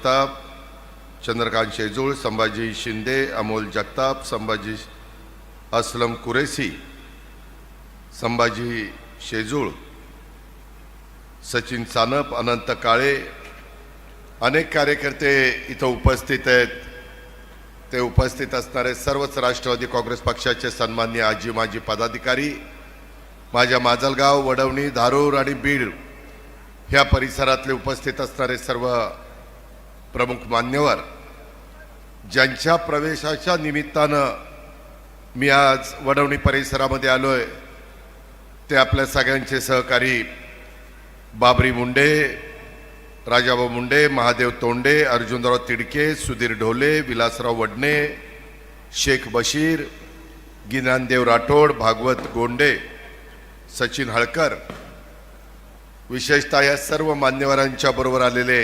जगताप, चंद्रकांत शेजूळ, संभाजी शिंदे, अमोल जगताप, संभाजी असलम कुरेसी, संभाजी शेजूळ, सचिन सानप, अनंत काळे, अनेक कार्यकर्ते इथं उपस्थित आहेत। ते उपस्थित असणारे सर्वच राष्ट्रवादी काँग्रेस पक्षाचे सन्माननीय आजी माजी पदाधिकारी, माझ्या माजलगाव, वडवणी, धारूर आणि बीड ह्या परिसरातले उपस्थित असणारे सर्व प्रमुख मान्यवर, ज्यांच्या प्रवेशाच्या निमित्तानं मी आज वडवणी परिसरामध्ये आलोय, ते आपल्या सगळ्यांचे सहकारी बाबरी मुंडे, राजाभाऊ मुंडे, महादेव तोंडे, अर्जुनराव तिडके, सुधीर ढोले, विलासराव वडणे, शेख बशीर, गिनानदेव राठोड, भागवत गोंडे, सचिन हळकर, विशेषतः या सर्व मान्यवरांच्या बरोबर आलेले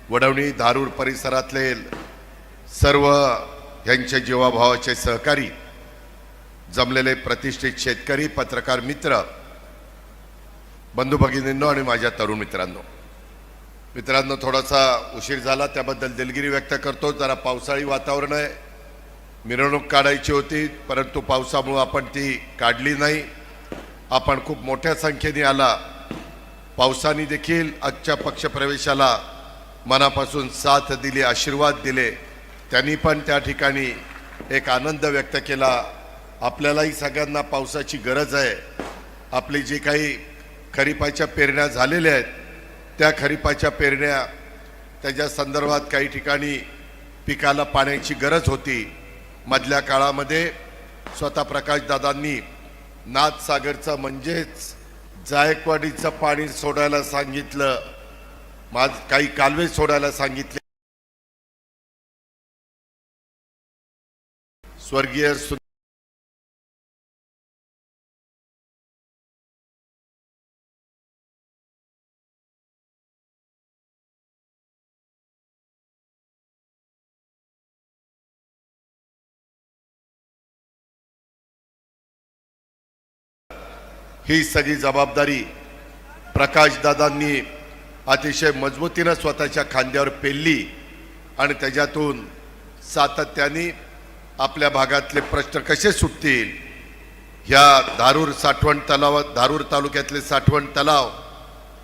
वडवणी धारूर परिसरातले सर्व यांचे जीवाभावाचे सहकारी, जमलेले प्रतिष्ठित शेतकरी, पत्रकार मित्र, बंधू भगिनींनो आणि माझ्या तरुण मित्रांनो, थोडासा उशीर झाला त्याबद्दल दिलगिरी व्यक्त करतो। जरा पावसाळी वातावरण आहे, मिरवणूक काढायची होती परंतु पावसामुळे आपण ती काढली नाही। आपण खूप मोठ्या संख्येने आला, पावसाने देखील आजच्या पक्षप्रवेशाला मनापासून साथ दिली, आशीर्वाद दिले, त्यांनी पण त्या ठिकाणी एक आनंद व्यक्त केला। आपल्यालाही सगळ्यांना पावसाची गरज आहे। आपली जी काही खरीपाच्या पेरण्या झालेल्या आहेत त्या खरीपाच्या पेरण्या, त्याच्या संदर्भात काही ठिकाणी पिकाला पाण्याची गरज होती। मधल्या काळामध्ये स्वतः प्रकाशदादांनी नाथसागरचं म्हणजेच जायकवाडीचं पाणी सोडायला सांगितलं, काही कालवे सोडायला सांगितले। स्वर्गीय ही सगळी जबाबदारी प्रकाशदादांनी अतिशय मजबूतीने स्वतःच्या खांद्यावर पेलली आणि त्याच्यातून सातत्याने आपल्या भागातले प्रश्न कसे सुटतील, ह्या धारूर साठवण तलावात, धारूर तालुक्यातले साठवण तलाव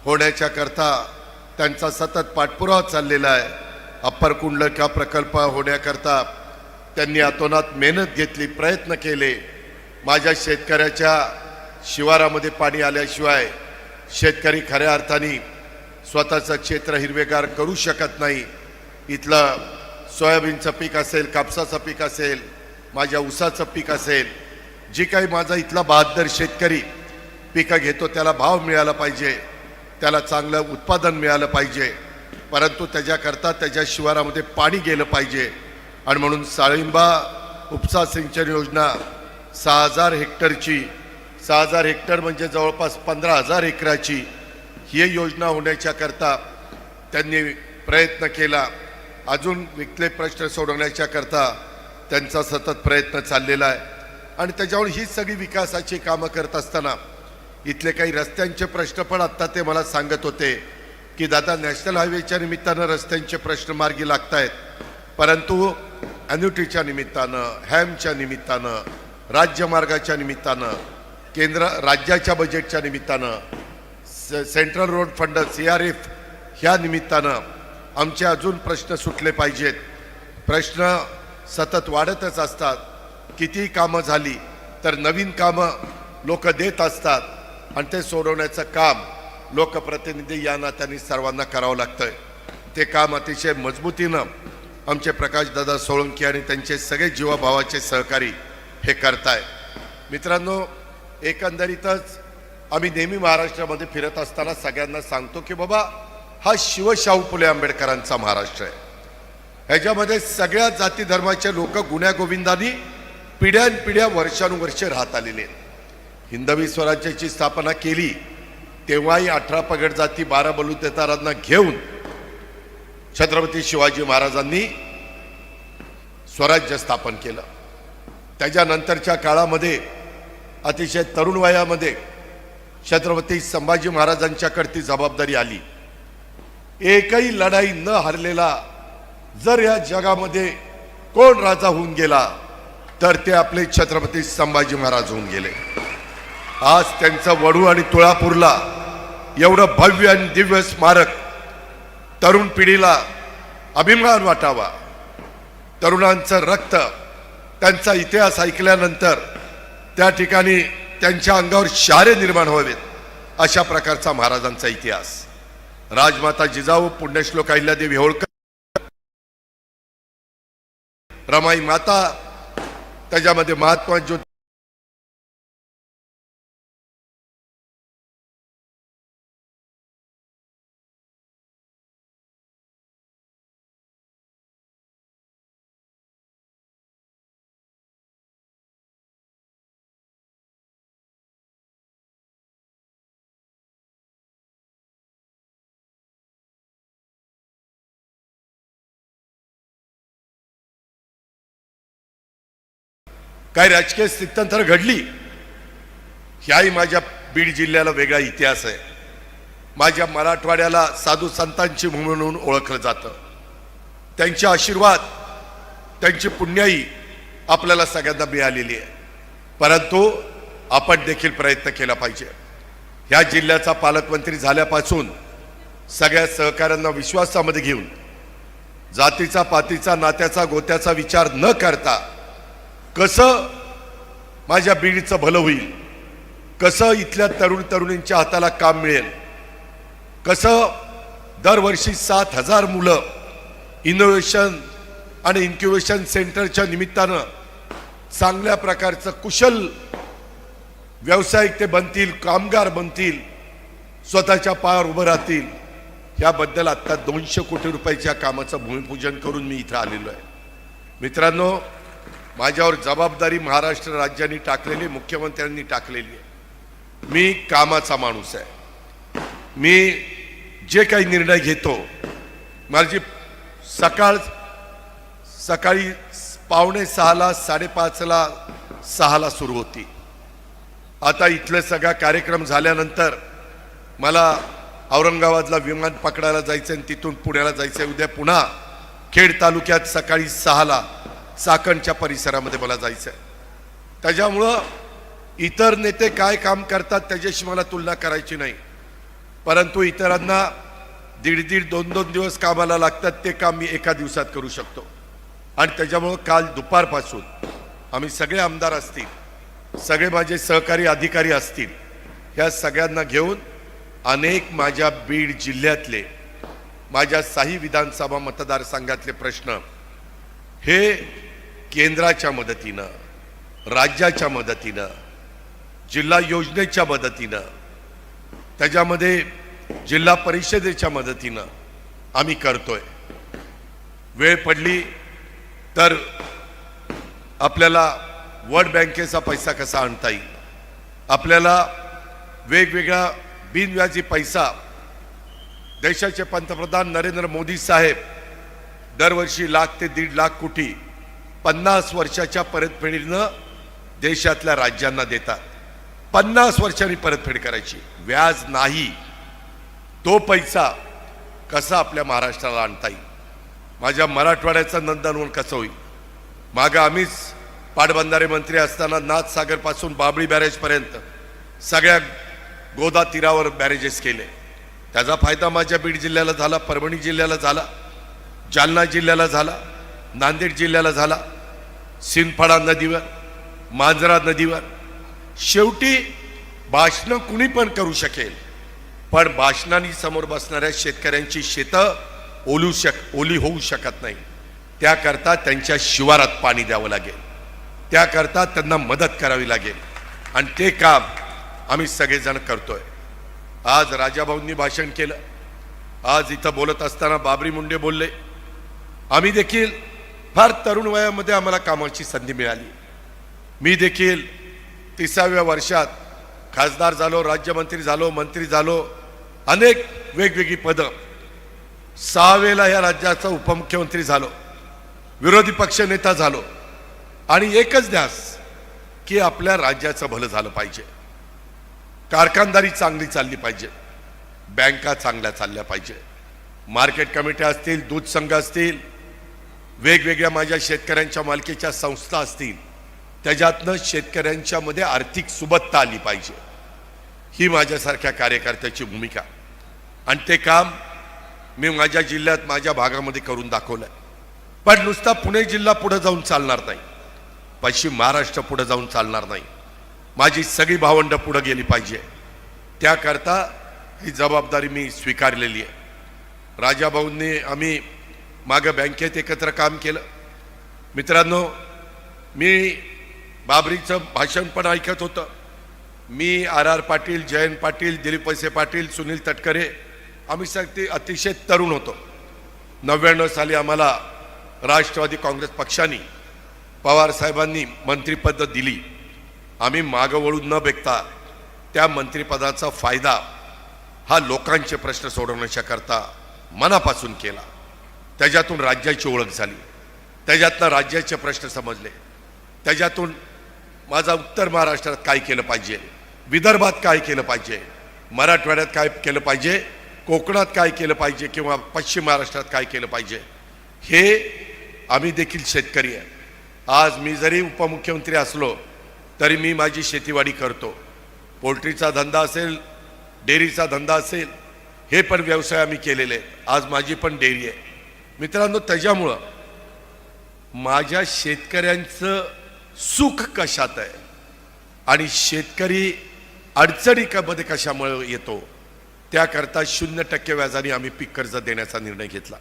होण्याच्या करता त्यांचा सतत पाठपुरावा चाललेला आहे। अप्पर कुंडलिका प्रकल्प होण्याकरता त्यांनी अतोनात मेहनत घेतली, प्रयत्न केले। माझ्या शेतकऱ्याच्या शिवारामध्ये पाणी आल्याशिवाय शेतकरी खऱ्या अर्थाने स्वतःचं क्षेत्र हिरवेगार करू शकत नाही। इथलं सोयाबीनचं पीक असेल, कापसाचं पीक असेल, माझ्या ऊसाचं पीक असेल, जी काही माझा इथला बहादर शेतकरी पिकं घेतो त्याला भाव मिळाला पाहिजे, त्याला चांगलं उत्पादन मिळालं पाहिजे, परंतु त्याच्याकरता त्याच्या शिवारामध्ये पाणी गेलं पाहिजे। आणि म्हणून साळिंबा उपसा सिंचन योजना 6000 हेक्टरची, 6000 हेक्टर म्हणजे जवळपास 15,000 एकराची ही योजना होण्याच्या करता त्यांनी प्रयत्न केला। अजून विकले प्रश्न सोडवण्याच्या करता त्यांचा सतत प्रयत्न चाललेला आहे। आणि त्याच्यावर ही सगळी विकासाची कामं करत असताना इथले काही रस्त्यांचे प्रश्न पण आत्ता ते मला सांगत होते की दादा, नॅशनल हायवेच्या निमित्तानं रस्त्यांचे प्रश्न मार्गी लागत आहेत, परंतु ॲन्युटीच्या निमित्तानं, हॅमच्या निमित्तानं, राज्यमार्गाच्या निमित्तानं, राज्याच्या बजेटच्या निमित्तानं, सेंट्रल रोड फंड CRF ह्या निमित्तानं आमचे अजून प्रश्न सुटले पाहिजेत। प्रश्न सतत वाढतच असतात। किती कामं झाली तर नवीन कामं लोक देत असतात आणि ते सोडवण्याचं काम लोकप्रतिनिधी या नात्याने सर्वांना करावं लागतंय। ते काम अतिशय मजबूतीनं आमचे प्रकाशदादा सोळंकी आणि त्यांचे सगळे जीवाभावाचे सहकारी हे करताय। मित्रांनो, एकंदरीतच आम्ही नेहमी महाराष्ट्रामध्ये फिरत असताना सगळ्यांना सांगतो की बाबा, हा शिवशाहू फुले आंबेडकरांचा महाराष्ट्र आहे। ह्याच्यामध्ये सगळ्या जाती धर्माचे लोक गुण्यागोविंदांनी पिढ्यानपिढ्या वर्षानुवर्षे राहत आलेले आहेत। हिंदवी स्वराज्याची स्थापना केली तेव्हाही 18 पगड जाती 12 बलुतेदारांना घेऊन छत्रपती शिवाजी महाराजांनी स्वराज्य स्थापन केलं। त्याच्यानंतरच्या काळामध्ये अतिशय तरुण वयामध्ये छत्रपती संभाजी महाराजांच्याकडे ती जबाबदारी आली एकही लढाई न हरलेला जर या जगामध्ये कोण राजा होऊन गेला तर ते आपले छत्रपती संभाजी महाराज होऊन गेले। आज त्यांचं वडू आणि तुळापूरला एवढं भव्य आणि दिव्य स्मारक तरुण पिढीला अभिमान वाटावा, तरुणांचं रक्त, त्यांचा इतिहास ऐकल्यानंतर त्या ठिकाणी त्यांच्या अंगावर शहारे निर्माण व्हावेत, अशा प्रकारचा महाराजांचा इतिहास। राजमाता जिजाऊ, पुण्यश्लोक अहिल्यादेवी होळकर, रमाई माता, त्याच्यामध्ये महात्मा ज्योती काय राजकीय स्थित्यंतर घडली, ह्याही माझ्या बीड जिल्ह्याला वेगळा इतिहास आहे। माझ्या मराठवाड्याला साधू संतांची भूमी म्हणून ओळखलं जातं। त्यांचे आशीर्वाद, त्यांची पुण्याई आपल्याला सगळ्यांना मिळालेली आहे, परंतु आपण देखील प्रयत्न केला पाहिजे। ह्या जिल्ह्याचा पालकमंत्री झाल्यापासून सगळ्या सहकाऱ्यांना विश्वासामध्ये घेऊन जातीचा, पातीचा, नात्याचा, गोत्याचा विचार न करता कसं माझ्या बीडचं भलं होईल, कसं इथल्या तरुण तरुणींच्या हाताला काम मिळेल, कसं दरवर्षी 7,000 मुलं इनोव्हेशन आणि इन्क्युबेशन सेंटरच्या निमित्तानं चांगल्या प्रकारचं कुशल व्यावसायिक ते बनतील, कामगार बनतील, स्वतःच्या पायावर उभं राहतील, याबद्दल आता 200 कोटी रुपयाच्या कामाचं भूमिपूजन करून मी इथं आलेलो आहे। मित्रांनो, माझ्यावर जबाबदारी महाराष्ट्र राज्याने टाकलेली, मुख्यमंत्र्यांनी टाकलेली आहे। मी कामाचा माणूस आहे। मी जे काही निर्णय घेतो, माझी सकाळी 5:45ला 5:30ला 6ला सुरू होती। आता इथले सगळा कार्यक्रम झाल्यानंतर मला औरंगाबादला विमान पकडायला जायचं आणि तिथून पुण्याला जायचं। उद्या पुन्हा खेड तालुक्यात सकाळी 6ला चाकणच्या परिसरामध्ये मला जायचं आहे। त्याच्यामुळं इतर नेते काय काम करतात त्याच्याशी मला तुलना करायची नाही, परंतु इतरांना 1.5 2 दिवस कामाला लागतात, ते काम मी एका दिवसात करू शकतो। आणि त्याच्यामुळं काल दुपारपासून आम्ही सगळे आमदार असतील, सगळे माझे सहकारी अधिकारी असतील, ह्या सगळ्यांना घेऊन अनेक माझ्या बीड जिल्ह्यातले, माझ्या 6 विधानसभा मतदारसंघातले प्रश्न हे केंद्राच्या मदतीनं, राज्याच्या मदतीनं, जिल्हा योजनेच्या मदतीनं, त्याच्यामध्ये जिल्हा परिषदेच्या मदतीनं आम्ही करतोय। वेळ पडली तर आपल्याला वर्ल्ड बँकेचा पैसा कसा आणता येईल, आपल्याला वेगवेगळा बिनव्याजी पैसा, देशाचे पंतप्रधान नरेंद्र मोदी साहेब दरवर्षी 1 ते 1.5 लाख कोटी 50 वर्षाच्या परतफेडीनं देशातल्या राज्यांना देतात। 50 वर्षांनी परतफेड करायची, व्याज नाही। तो पैसा कसा आपल्या महाराष्ट्राला आणता येईल, माझ्या मराठवाड्याचं नंदनवन कसं होईल। मागं आम्हीच पाटबंधारे मंत्री असताना नाथसागरपासून बाबळी बॅरेजपर्यंत सगळ्या गोदा तीरावर बॅरेजेस केले। त्याचा फायदा माझ्या बीड जिल्ह्याला झाला, परभणी जिल्ह्याला झाला, जालना जिल्ह्याला झाला, नांदेड जिल्ह्याला झाला, सिंदफाडा नदीवर, मांजरा नदीवर। शेवटी भाषणं कुणी पण करू शकेल, पण भाषणांनी समोर बसणाऱ्या शेतकऱ्यांची शेतं ओली होऊ शकत नाही। त्याकरता त्यांच्या शिवारात पाणी द्यावं लागेल, त्याकरता त्यांना मदत करावी लागेल, आणि ते काम आम्ही सगळेजण करतोय। आज राजाभाऊंनी भाषण केलं, आज इथं बोलत असताना बाबरी मुंडे बोलले। आम्ही देखील फार तरुण वयामध्ये आम्हाला कामाची संधी मिळाली। मी देखील 30व्या वर्षात खासदार झालो, राज्यमंत्री झालो, मंत्री झालो, अनेक वेगवेगळी पदं। 6 वेळेला या राज्याचा उपमुख्यमंत्री झालो, विरोधी पक्षनेता झालो, आणि एकच ध्यास की आपल्या राज्याचं भलं झालं पाहिजे, कारखानदारी चांगली चालली पाहिजे, बँका चांगल्या चालल्या पाहिजे, मार्केट कमिट्या असतील, दूध संघ असतील, वेगवेगळ्या माझ्या शेतकऱ्यांच्या मालकीच्या संस्था असतील, त्याच्यातनं शेतकऱ्यांच्या मध्ये आर्थिक सुबत्ता आली पाहिजे, ही माझ्यासारख्या कार्यकर्त्याची भूमिका. आणि ते काम मी माझ्या जिल्ह्यात, माझ्या भागामध्ये करून दाखवलंय. पण नुसता पुणे जिल्हा पुढे जाऊन चालणार नाही, पश्चिम महाराष्ट्र पुढे जाऊन चालणार नाही. माझी सगळी भावंडं पुढे गेली पाहिजे. त्याकरता ही जबाबदारी मी स्वीकारलेली आहे. राजाभाऊंनी आम्ही मागं बँकेत एकत्र काम केलं. मित्रांनो, मी बाबरीचं भाषण पण ऐकत होतं. मी आर पाटील, जयंत पाटील, दिलीप वळसे पाटील, सुनील तटकरे, आम्ही सगळे अतिशय तरुण होतो. 99 साली आम्हाला राष्ट्रवादी काँग्रेस पक्षाने, पवार साहेबांनी मंत्रिपद दिली. आम्ही मागं वळून न बघता त्या मंत्रिपदाचा फायदा हा लोकांचे प्रश्न सोडवण्याच्या करता मनापासून केला. त्याच्यातून राज्याची ओळख झाली, त्याच्यातनं राज्याचे प्रश्न समजले, त्याच्यातून माझा उत्तर महाराष्ट्रात काय केलं पाहिजे, विदर्भात काय केलं पाहिजे, मराठवाड्यात काय केलं पाहिजे, कोकणात काय केलं पाहिजे किंवा पश्चिम महाराष्ट्रात काय केलं पाहिजे, हे आम्ही देखील शेतकरी आहे. आज मी जरी उपमुख्यमंत्री असलो तरी मी माझी शेतीवाडी करतो. पोल्ट्रीचा धंदा असेल, डेअरीचा धंदा असेल, हे पण व्यवसाय आम्ही केलेले आहेत. आज माझी पण डेअरी आहे. मित्रांनो, त्याच्यामुळं माझ्या शेतकऱ्यांचं सुख कशात आहे आणि शेतकरी अडचणीमध्ये कशामुळे येतो, त्याकरता 0% व्याजाने आम्ही पीक कर्ज देण्याचा निर्णय घेतला.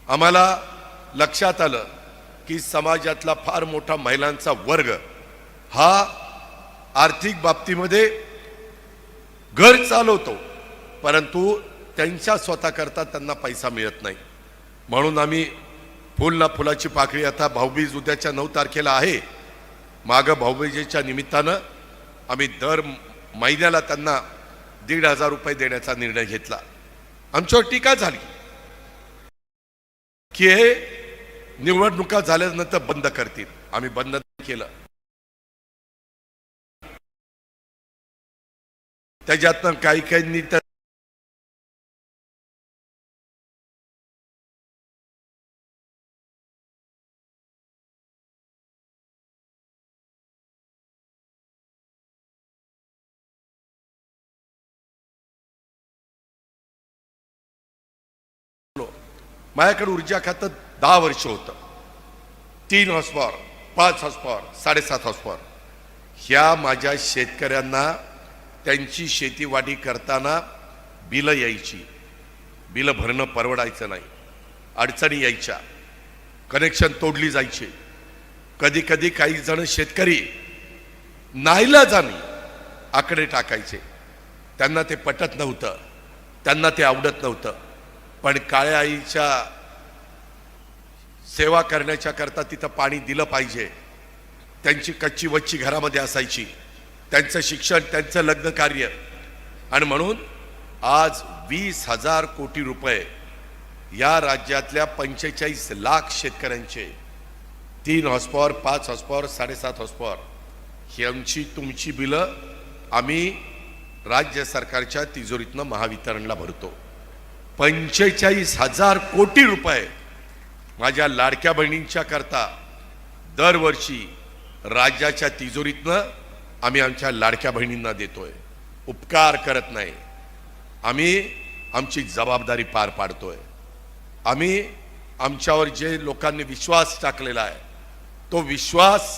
आम्हाला लक्षात आलं की समाजातला फार मोठा महिलांचा वर्ग हा आर्थिक बाबतीमध्ये घर चालवतो, परंतु त्यांच्या स्वतःकरता त्यांना पैसा मिळत नाही. म्हणून आम्ही फुल ना फुलाची पाकळी, आता भाऊबीज उद्याच्या 9 तारखेला आहे, मागं भाऊबीजेच्या निमित्तानं आम्ही दर महिन्याला त्यांना 1,500 रुपये देण्याचा निर्णय घेतला. आमच्यावर टीका झाली की हे निवडणुका झाल्यानंतर बंद करतील. आम्ही बंद केलं. त्याच्यातनं काही काहींनी तर माझ्याकडे ऊर्जा खातं 10 वर्ष होतं. 3 horse power, 5 horse power, 7.5 horse power. ह्या माझ्या शेतकऱ्यांना त्यांची शेतीवाडी करताना बिलं यायची, बिलं भरणं परवडायचं नाही, अडचणी यायच्या, कनेक्शन तोडली जायची. कधी कधी काही जण शेतकरी नाईलाजाने आकडे टाकायचे. त्यांना ते पटत नव्हतं, त्यांना ते आवडत नव्हतं. पण काळ्या आईच्या सेवा करण्याच्या करता तिथं पाणी दिलं पाहिजे. त्यांची कच्ची वच्ची घरामध्ये असायची, त्यांचं शिक्षण, त्यांचं लग्न कार्य. आणि म्हणून आज 20,000 कोटी रुपये या राज्यातल्या 45 लाख शेतकऱ्यांचे 3 horse power, 5 horse power, 7.5 horse power ह्यांची तुमची बिलं आम्ही राज्य सरकारच्या तिजोरीतनं महावितरणला भरतो. 45,000 कोटी रुपये माझ्या लाडक्या बहिणींच्या करता दरवर्षी राज्याच्या तिजोरीतनं आम्ही आमच्या लाडक्या बहिणींना देतोय. उपकार करत नाही, आम्ही आमची जबाबदारी पार पाडतोय. आम्ही आमच्यावर जे लोकांनी विश्वास टाकलेला आहे तो विश्वास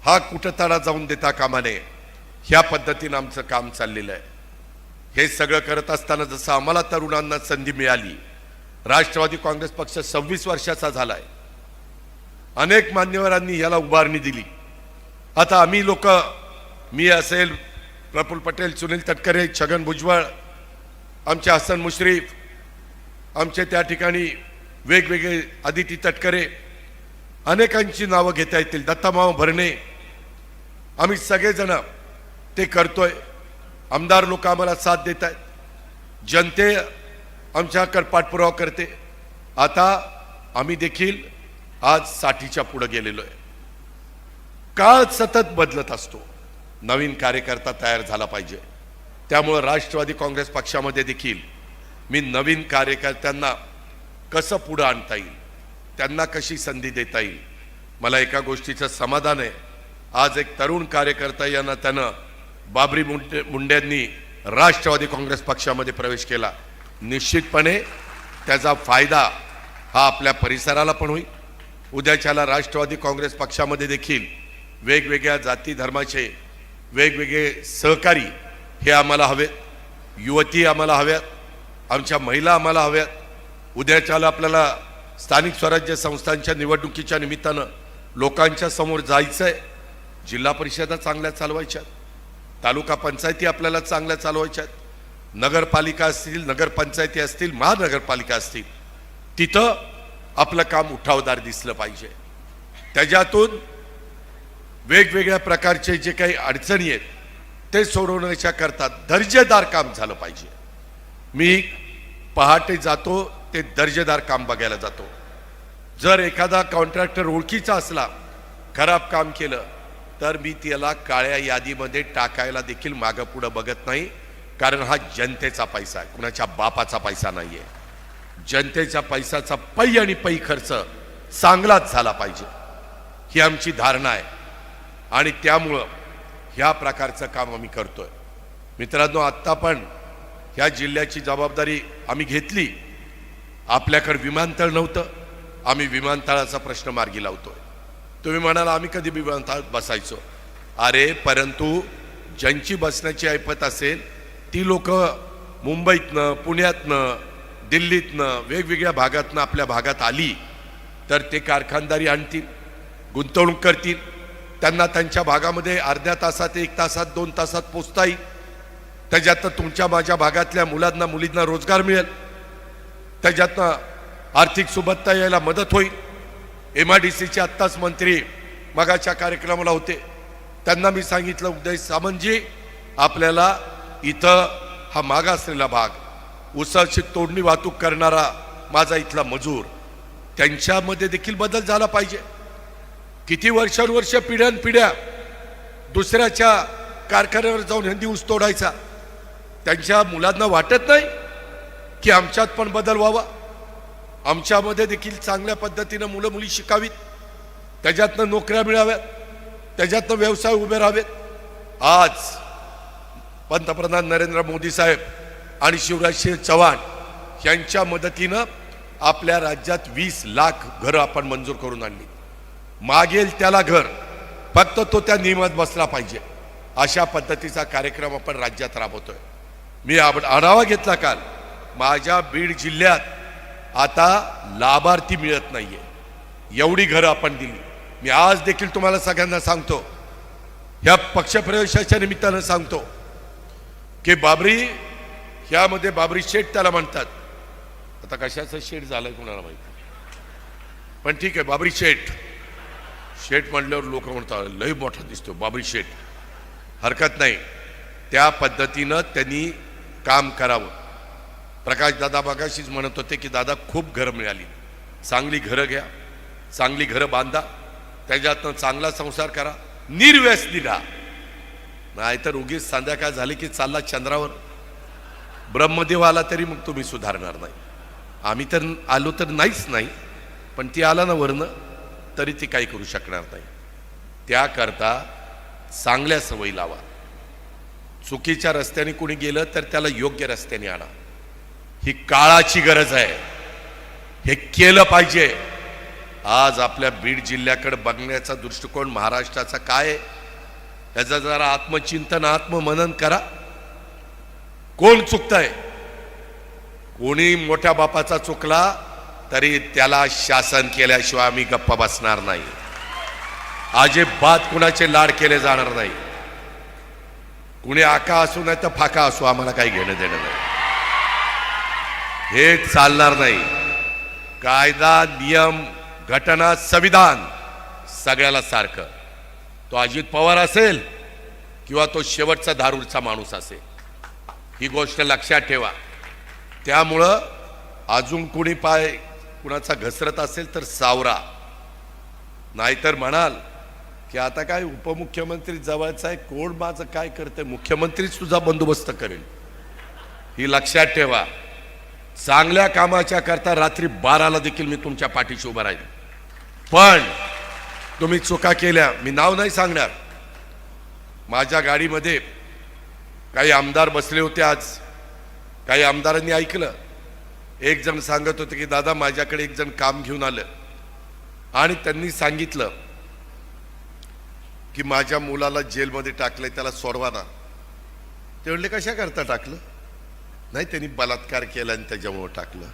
हा कुठंतरी जाऊन देता कामा नये, ह्या पद्धतीनं आमचं काम चाललेलं आहे. हे सगळं करत असताना जसं आम्हाला तरुणांना संधी मिळाली, राष्ट्रवादी काँग्रेस पक्ष 26 वर्षाचा झालाय, अनेक मान्यवरांनी याला उभारणी दिली. आता आम्ही लोक, मी असेल, प्रफुल्ल पटेल, सुनील तटकरे, छगन भुजबळ, आमचे हसन मुश्रीफ, आमचे त्या ठिकाणी वेगवेगळे आदिती तटकरे, अनेकांची नावं घेता येतील, दत्तामाव भरणे, आम्ही सगळेजण ते करतोय. आमदार लोक आम्हाला साथ देत आहेत, जनते आमच्याकडे पाठपुरावा करते. आता आम्ही देखील आज साठीच्या पुढे गेलेलो आहे. काळ सतत बदलत असतो, नवीन कार्यकर्ता तयार झाला पाहिजे. त्यामुळे राष्ट्रवादी काँग्रेस पक्षामध्ये देखील मी नवीन कार्यकर्त्यांना कसं पुढे आणता येईल, त्यांना कशी संधी देता येईल. मला एका गोष्टीचं समाधान आहे, आज एक तरुण कार्यकर्ता यांना त्यानं बाबरी मुंडेंनी राष्ट्रवादी काँग्रेस पक्षामध्ये प्रवेश केला. निश्चितपणे त्याचा फायदा हा आपल्या परिसराला पण होईल. उद्याच्याला राष्ट्रवादी काँग्रेस पक्षामध्ये देखील वेगवेगळ्या जाती धर्माचे वेगवेगळे सहकारी हे आम्हाला हवेत, युवती आम्हाला हव्यात, आमच्या महिला आम्हाला हव्यात. उद्याच्याला आपल्याला स्थानिक स्वराज्य संस्थांच्या निवडणुकीच्या निमित्तानं लोकांच्या समोर जायचं आहे. जिल्हा परिषदा चांगल्या चालवायच्यात, तालुका पंचायती आपल्याला चांगल्या चालवायच्यात, नगरपालिका असतील, नगरपंचायती असतील, महानगरपालिका असतील, तिथं आपलं काम उठावदार दिसलं पाहिजे. त्याच्यातून वेगवेगळ्या प्रकारचे जे काही अडचणी आहेत ते सोडवण्याच्या करता दर्जेदार काम झालं पाहिजे. मी पहाटे जातो ते दर्जेदार काम बघायला जातो. जर एखादा कॉन्ट्रॅक्टर ओळखीचा असला, खराब काम केलं, तर मी त्याला काळ्या यादीमध्ये टाकायला देखील मागं पुढं बघत नाही. कारण हा जनतेचा पैसा आहे, कुणाच्या बापाचा पैसा नाही आहे. जनतेच्या पैशाचा पै आणि पै खर्च चांगलाच झाला पाहिजे, ही आमची धारणा आहे. आणि त्यामुळं ह्या प्रकारचं काम आम्ही करतोय. मित्रांनो, आत्ता पण ह्या जिल्ह्याची जबाबदारी आम्ही घेतली. आपल्याकडे विमानतळ नव्हतं, आम्ही विमानतळाचा प्रश्न मार्गी लावतोय. तुम्ही म्हणाल आम्ही कधी विमानतळात बसायचो. अरे, परंतु ज्यांची बसण्याची ऐपत असेल ती लोक मुंबईतनं, पुण्यातनं, दिल्लीतनं, वेगवेगळ्या भागातनं आपल्या भागात आली तर ते कारखानदारी आणतील, गुंतवणूक करतील. त्यांना त्यांच्या भागामध्ये अर्ध्या तासात, 1 तासात, 2 तासात पोचता येईल. त्याच्यातनं तुमच्या माझ्या भागातल्या मुलांना मुलींना रोजगार मिळेल. त्याच्यातनं आर्थिक सुबत्ता यायला मदत होईल. MIDCचे आत्ताच मंत्री मगाच्या कार्यक्रमाला होते, त्यांना मी सांगितलं, उदय सामंतजी, आपल्याला इथं हा मागासलेला भाग, ऊसाची तोडणी वाहतूक करणारा माझा इथला मजूर, त्यांच्यामध्ये देखील बदल झाला पाहिजे. किती वर्षानुवर्ष पिढ्यानपिढ्या दुसऱ्याच्या कारखान्यावर जाऊन हिंदी ऊस तोडायचा. त्यांच्या मुलांना वाटत नाही की आमच्यात पण बदल व्हावा, आमच्यामध्ये देखील चांगल्या पद्धतीनं मुलं मुली शिकावीत, त्याच्यातनं नोकऱ्या मिळाव्यात, त्याच्यातनं व्यवसाय उभे राहावेत. आज पंतप्रधान नरेंद्र मोदी साहेब आणि शिवराजसिंह चौहान यांच्या मदतीनं आपल्या राज्यात 20 लाख घरं आपण मंजूर करून आणली. मागेल त्याला घर, फक्त तो त्या नियमात बसला पाहिजे. अशा पद्धतीचा कार्यक्रम आपण राज्यात राबवतोय. मी आढावा घेतला काल. माझ्या बीड जिल्ह्यात आता लाभार्थी मिळत नाहीये, एवढी घरं आपण दिली. मी आज देखील तुम्हाला सगळ्यांना सांगतो, ह्या पक्षप्रवेशाच्या निमित्तानं सांगतो की बाबरी, ह्यामध्ये बाबरी शेठ त्याला म्हणतात. आता कशाचं शेठ झालंय कुणाला माहिती, पण ठीक आहे, बाबरी शेठ. शेठ म्हणल्यावर लोक म्हणतात लय मोठा दिसतो बाबरी शेठ. हरकत नाही, त्या पद्धतीनं त्यांनी काम करावं. प्रकाश दादा मगाशीच म्हणत होते की दादा खूप घरं मिळाली, चांगली घरं घ्या, चांगली घरं बांधा, त्याच्यातनं चांगला संसार करा, निर्व्यसनी राहा. नाहीतर उगीच संध्याकाळ झाली की चालला चंद्रावर. ब्रह्मदेव आला तरी मग तुम्ही सुधारणार नाही. आम्ही तर आलो तर नाहीच नाही, पण ती आला ना वरनं तरी ती काही करू शकणार नाही. त्याकरता चांगल्या सवयी लावा. चुकीच्या रस्त्याने कोणी गेलं तर त्याला योग्य रस्त्याने आणा. ही काळाची गरज आहे, हे केलं पाहिजे. आज आपल्या बीड जिल्ह्याकडे बघण्याचा दृष्टिकोन महाराष्ट्राचा काय आहे, याचं जरा आत्मचिंतन, आत्ममनन करा. कोण चुकतंय? कोणी मोठ्या बापाचा चुकला तरी त्याला शासन केल्याशिवाय आम्ही गप्पा बसणार नाही. अजिबात कुणाचे लाड केले जाणार नाही. कुणी आका असू नाही तर फाका असू, आम्हाला काही घेणं देणं नाही. हे चालणार नाही. कायदा, नियम, घटना, संविधान सगळ्याला सारखं. तो अजित पवार असेल किंवा तो शेवटचा धारूरचा माणूस असेल, ही गोष्ट लक्षात ठेवा. त्यामुळं अजून कोणी पाय कुणाचा घसरत असेल तर सावरा. नाहीतर म्हणाल की आता काय उपमुख्यमंत्री जवळचा आहे, कोण माझं काय करते, मुख्यमंत्रीच तुझा बंदोबस्त करेल. ही लक्षात ठेवा. चांगल्या कामाच्या करता रात्री 12ला देखील मी तुमच्या पाठीशी उभा राहील. पण तुम्ही चुका केल्या, मी नाव नाही सांगणार. माझ्या गाडीमध्ये काही आमदार बसले होते. आज काही आमदारांनी ऐकलं. एक जण सांगत होते की दादा माझ्याकडे एक जण काम घेऊन आलं आणि त्यांनी सांगितलं की माझ्या मुलाला जेलमध्ये टाकलंय, त्याला सोडवा ना. ते म्हणले कशा करता टाकलं? नाही, त्यांनी बलात्कार केला आणि त्याच्यामुळे टाकलं.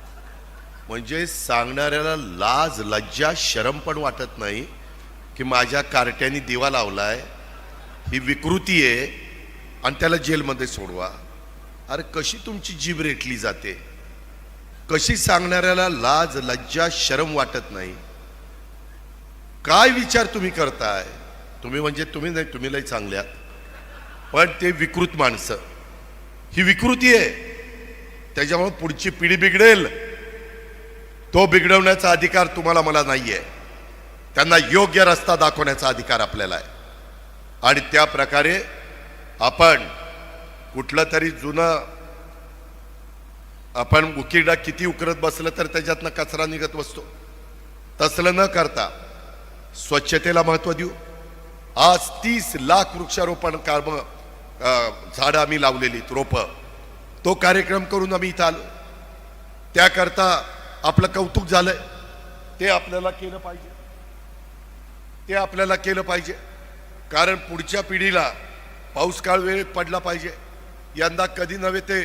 म्हणजे सांगणाऱ्याला लाज लज्जा शरम पण वाटत नाही की माझ्या कार्ट्याने दिवा लावलाय, ही विकृती आहे आणि त्याला जेलमध्ये सोडवा. अरे कशी तुमची जीभ रेटली जाते, कशी सांगणाऱ्याला लाज लज्जा शरम वाटत नाही. काय विचार तुम्ही करताय? तुम्ही म्हणजे तुम्ही नाही, तुम्ही लय चांगल्यात, पण ते विकृत माणसं, ही विकृती आहे. त्याच्यामुळे पुढची पिढी बिघडेल. तो बिघडवण्याचा अधिकार तुम्हाला मला नाहीये. त्यांना योग्य रस्ता दाखवण्याचा अधिकार आपल्याला आहे. आणि त्या प्रकारे आपण कुठलं तरी जुनं आपण उकिरडा किती उकरत बसलं तर त्याच्यातनं कचरा निघत बसतो. तसलं न करता स्वच्छतेला महत्त्व देऊ. आज 30 लाख वृक्षारोपण झाडं आम्ही लावलेली, रोपं. तो कार्यक्रम करून आम्ही इथं आलो. त्याकरता आपलं कौतुक झालंय. ते आपल्याला केलं पाहिजे, ते आपल्याला केलं पाहिजे. कारण पुढच्या पिढीला पाऊस काळ वेळेत पडला पाहिजे. यंदा कधी नव्हे ते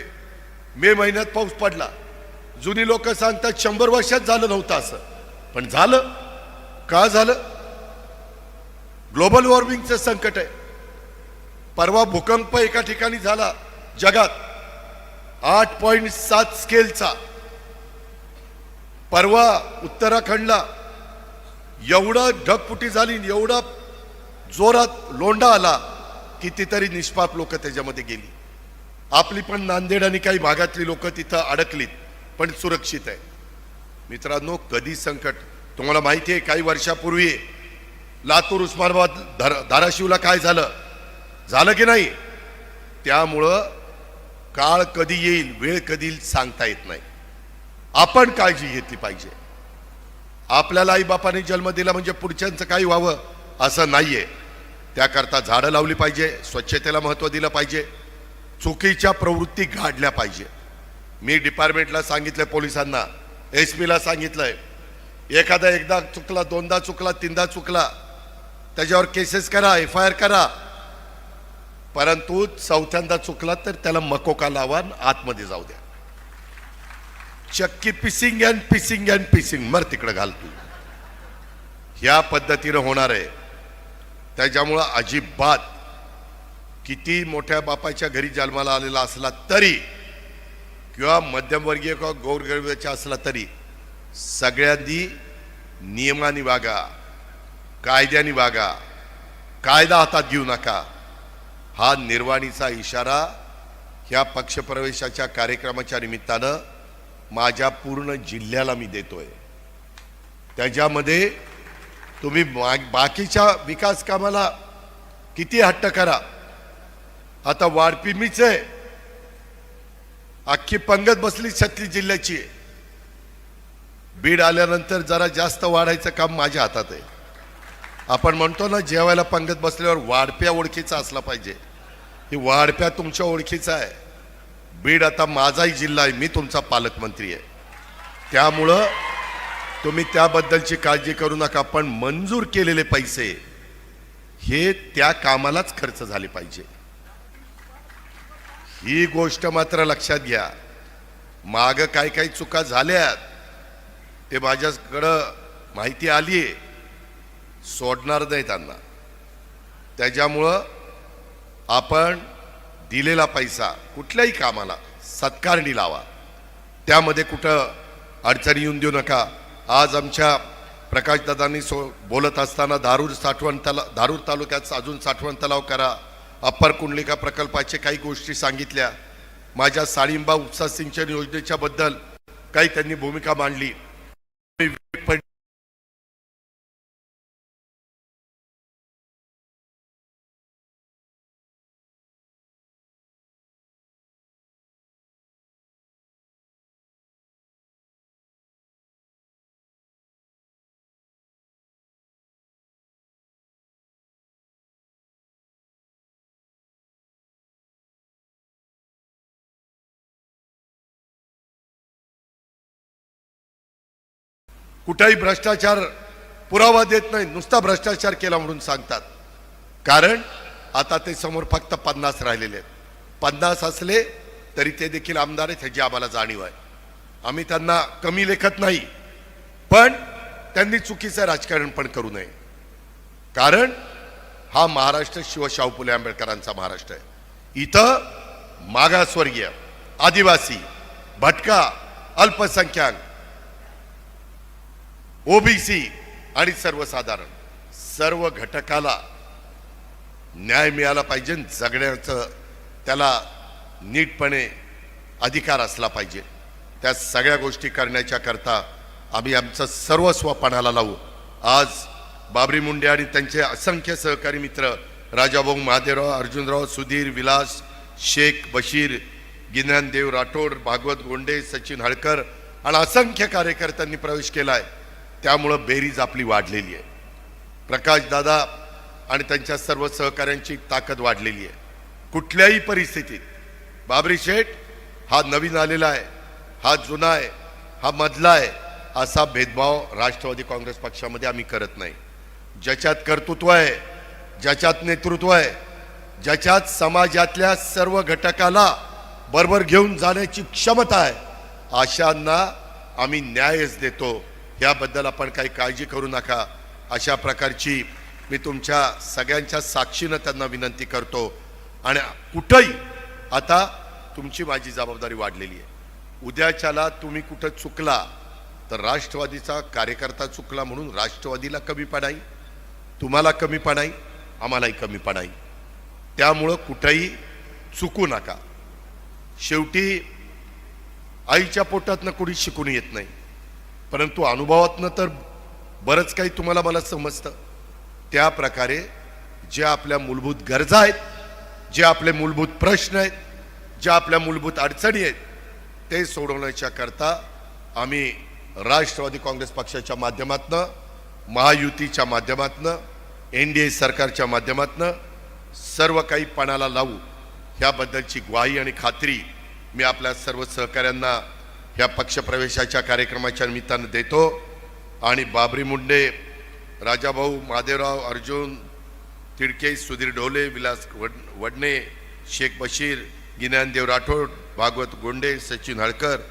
मे महिन्यात पाऊस पडला. जुनी लोक सांगतात 100 वर्षात झालं नव्हतं असं, पण झालं. का झालं? ग्लोबल वॉर्मिंगचं संकट आहे. परवा भूकंप एका ठिकाणी झाला जगात 8.7 स्केलचा. परवा उत्तराखंडला एवढा ढगफुटी झाली, एवढा जोरात लोंढा आला, कितीतरी निष्पाप लोक त्याच्यामध्ये गेली. आपली पण नांदेड आणि काही भागातली लोक तिथं अडकलीत, पण सुरक्षित आहे. मित्रांनो, कधी संकट, तुम्हाला माहिती आहे काही वर्षापूर्वी लातूर उस्मानाबाद धाराशिवला काय झालं की नाही? त्यामुळं काळ कधी येईल, वेळ कधी येईल सांगता येत नाही. आपण काळजी घेतली पाहिजे. आपल्याला आई बापाने जन्म दिला म्हणजे पुढच्यांचं काही व्हावं असं नाहीये. त्याकरता झाडं लावली पाहिजे, स्वच्छतेला महत्त्व दिलं पाहिजे, चुकीच्या प्रवृत्ती गाडल्या पाहिजे. मी डिपार्टमेंटला सांगितलंय, पोलिसांना, SP ला सांगितलंय, एकदा चुकला, दोनदा चुकला, तीनदा चुकला, त्याच्यावर केसेस करा, FIR करा. परंतु चौथ्यांदा चुकला तर त्याला मकोका लावा, आतमध्ये जाऊ द्या. चक्की पिसिंग अँड पिसिंग अँड पिसिंग, मर तिकडे घाल तू. ह्या पद्धतीनं होणार आहे. त्याच्यामुळं अजिबात किती मोठ्या बापाच्या घरी जन्माला आलेला असला तरी, किंवा मध्यमवर्गीय किंवा गोरगरिबाचा असला तरी, सगळ्यांनी नियमाने वागा, कायद्याने वागा, कायदा हातात घेऊ नका. हा निर्वाणीचा इशारा ह्या पक्षप्रवेशाच्या कार्यक्रमाच्या निमित्तानं माझ्या पूर्ण जिल्ह्याला मी देतोय. त्याच्यामध्ये तुम्ही बाकीच्या विकास कामाला किती हट्ट करा. आता वाढपी मीच आहे, अख्खी पंगत बसली 36 जिल्ह्याची. बीड आल्यानंतर जरा जास्त वाढायचं काम माझ्या हातात आहे. आपण म्हणतो ना, जेवायला पंगत बसल्यावर वाढप्या ओळखीचा असला पाहिजे. ही वाढप्या तुमच्या ओळखीचा आहे. बीड आता माझाही जिल्हा आहे, मी तुमचा पालकमंत्री आहे. त्यामुळं तुम्ही त्याबद्दलची काळजी करू नका. पण मंजूर केलेले पैसे हे त्या कामालाच खर्च झाले पाहिजे, ही गोष्ट मात्र लक्षात घ्या. माग काही चुका झाल्यात, ते माझ्याकडं माहिती आली आहे, सोडणार नाही त्यांना. त्याच्यामुळं आपण दिलेला पैसा कुठल्याही कामाला सत्कारणी लावा, त्यामध्ये कुठं अडचणी येऊन देऊ नका. आज आमच्या प्रकाशदादांनी बोलत असताना धारूर तालुक्यात अजून साठवण तलाव करा, अप्पर कुंडलिका प्रकल्पाचे काही गोष्टी सांगितल्या. माझ्या साळिंबा उपसा सिंचन योजनेच्या बद्दल काही त्यांनी भूमिका मांडली. कुठेही भ्रष्टाचार पुरावा देत नाही, नुसता भ्रष्टाचार केला म्हणून सांगतात. कारण आता ते समोर फक्त 50 राहिलेले आहेत. 50 असले तरी ते देखील आमदार आहेत ह्याची आम्हाला जाणीव आहे. आम्ही त्यांना कमी लेखत नाही, पण त्यांनी चुकीचं राजकारण पण करू नये. कारण हा महाराष्ट्र शिवशाहू फुले आंबेडकरांचा महाराष्ट्र आहे. इथं मागासवर्गीय, आदिवासी, भटका, अल्पसंख्याक, ओबीसी आणि सर्वसाधारण सर्व घटकाला न्याय मिळाला पाहिजे. जगण्याचं त्याला नीटपणे अधिकार असला पाहिजे. त्या सगळ्या गोष्टी करण्याच्या करता आम्ही आमचं सर्वस्व पणाला लावू. आज बाबरी मुंडे आणि त्यांचे असंख्य सहकारी मित्र राजाभाऊ महादेवराव, अर्जुनराव, सुधीर, विलास, शेख, बशीर, गिन्यानदेव राठोड, भागवत गोंडे, सचिन हळकर आणि असंख्य कार्यकर्त्यांनी प्रवेश केलाय. त्यामुळं बेरीज आपली वाढलेली आहे. प्रकाश दादा आणि त्यांच्या सर्व सहकाऱ्यांची ताकद वाढलेली आहे. कुठल्याही परिस्थितीत बाबरी शेठ हा नवीन आलेला आहे, हा जुना आहे, हा मधला आहे असा भेदभाव राष्ट्रवादी काँग्रेस पक्षामध्ये आम्ही करत नाही. ज्याच्यात कर्तृत्व आहे, ज्याच्यात नेतृत्व आहे, ज्याच्यात समाजातल्या सर्व घटकाला बरोबर घेऊन जाण्याची क्षमता आहे, अशांना आम्ही न्यायच देतो. याबद्दल आपण काही काळजी करू नका. अशा प्रकारची मी तुमच्या सगळ्यांच्या साक्षीनं त्यांना विनंती करतो. आणि कुठंही आता तुमची माझी जबाबदारी वाढलेली आहे. उद्याच्याला तुम्ही कुठं चुकला तर राष्ट्रवादीचा कार्यकर्ता चुकला म्हणून राष्ट्रवादीला कमी पडाई, तुम्हाला कमी पडाई, आम्हालाही कमी पडाई. त्यामुळं कुठंही चुकू नका. शेवटी आईच्या पोटातनं कुणी शिकून येत नाही, परंतु अनुभवातनं तर बरंच काही तुम्हाला मला समजतं. त्या प्रकारे जे आपल्या मूलभूत गरजा आहेत, जे आपले मूलभूत प्रश्न आहेत, ज्या आपल्या मूलभूत अडचणी आहेत, ते सोडवण्याच्या करता आम्ही राष्ट्रवादी काँग्रेस पक्षाच्या माध्यमातनं, महायुतीच्या माध्यमातनं, NDA सरकारच्या माध्यमातनं सर्व काही पणाला लावू. ह्याबद्दलची ग्वाही आणि खात्री मी आपल्या सर्व सहकाऱ्यांना ह्या पक्षप्रवेशाच्या कार्यक्रमाच्या निमित्तानं देतो. आणि बाबरी मुंडे, राजाभाऊ महादेवराव, अर्जुन तिडके, सुधीर ढोले, विलास वडणे, शेख बशीर, गिन्यानदेव राठोड, भागवत गोंडे, सचिन हळकर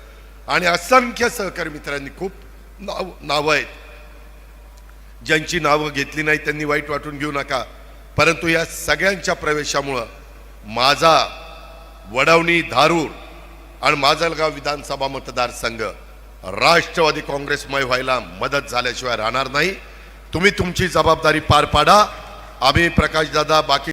आणि असंख्य सहकारी मित्रांनी खूप नावं आहेत. ज्यांची नावं घेतली नाही त्यांनी वाईट वाटून घेऊ नका. परंतु या सगळ्यांच्या प्रवेशामुळं माझा वडवणी, धारूर आणि माजलगाव विधानसभा मतदारसंघ राष्ट्रवादी काँग्रेसमय व्हायला मदत झाल्याशिवाय राहणार नाही. तुम्ही तुमची जबाबदारी पार पाडा. आम्ही प्रकाशदादा, बाकी